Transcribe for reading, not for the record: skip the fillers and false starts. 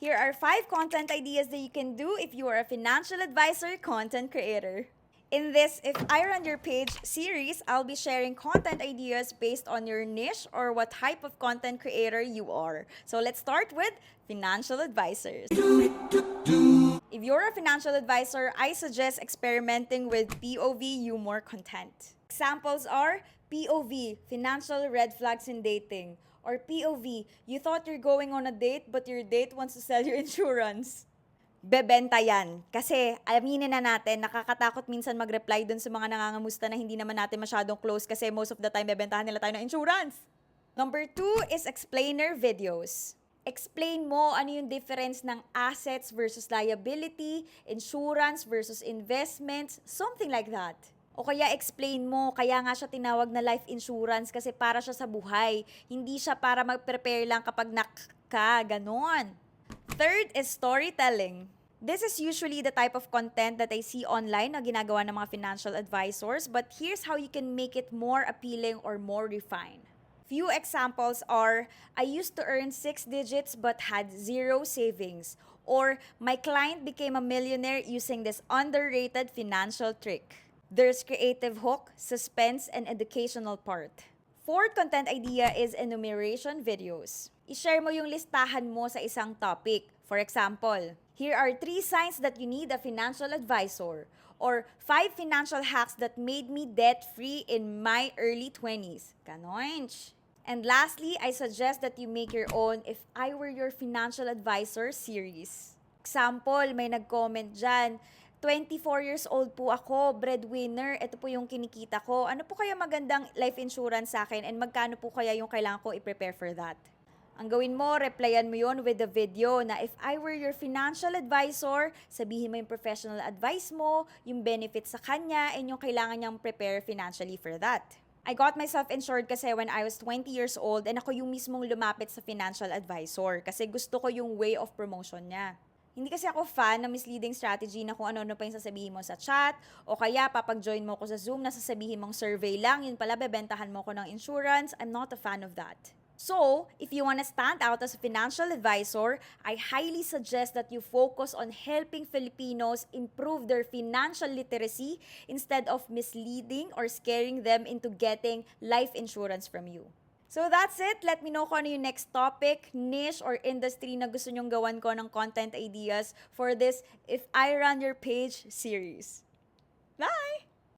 Here are 5 content ideas that you can do if you are a financial advisor content creator. In this If I Run Your Page series, I'll be sharing content ideas based on your niche or what type of content creator you are. So let's start with financial advisors. If you're a financial advisor, I suggest experimenting with POV humor content. Examples are POV, financial red flags in dating. Or POV, you thought you're going on a date but your date wants to sell you insurance. Bebenta yan. Kasi, aminin na natin, nakakatakot minsan mag-reply dun sa mga nangangamusta na hindi naman natin masyadong close kasi most of the time bebentahan nila tayo ng insurance. Number 2 is explainer videos. Explain mo ano yung difference ng assets versus liability, insurance versus investments, something like that. O kaya explain mo, kaya nga siya tinawag na life insurance kasi para siya sa buhay. Hindi siya para mag-prepare lang kapag ganon. Third is storytelling. This is usually the type of content that I see online na ginagawa ng mga financial advisors, but here's how you can make it more appealing or more refined. Few examples are, I used to earn 6 digits but had 0 savings. Or, my client became a millionaire using this underrated financial trick. There's creative hook, suspense, and educational part. Fourth content idea is enumeration videos. I-share mo yung listahan mo sa isang topic. For example, here are 3 signs that you need a financial advisor. Or 5 financial hacks that made me debt-free in my early 20s. Ganon. And lastly, I suggest that you make your own If I Were Your Financial Advisor series. Example, may nag-comment dyan, 24 years old po ako, breadwinner, ito po yung kinikita ko. Ano po kaya magandang life insurance sa akin and magkano po kaya yung kailangan ko i-prepare for that? Ang gawin mo, replyan mo yon with the video na if I were your financial advisor, sabihin mo yung professional advice mo, yung benefits sa kanya, and yung kailangan niyang prepare financially for that. I got myself insured kasi when I was 20 years old and ako yung mismong lumapit sa financial advisor kasi gusto ko yung way of promotion niya. Hindi kasi ako fan ng misleading strategy na kung ano-ano pa yung sasabihin mo sa chat o kaya papag-join mo ko sa Zoom na sasabihin mong survey lang, yun pala bebentahan mo ko ng insurance. I'm not a fan of that. So, if you want to stand out as a financial advisor, I highly suggest that you focus on helping Filipinos improve their financial literacy instead of misleading or scaring them into getting life insurance from you. So that's it. Let me know kung ano yung next topic, niche, or industry na gusto nyong gawan ko ng content ideas for this If I Run Your Page series. Bye!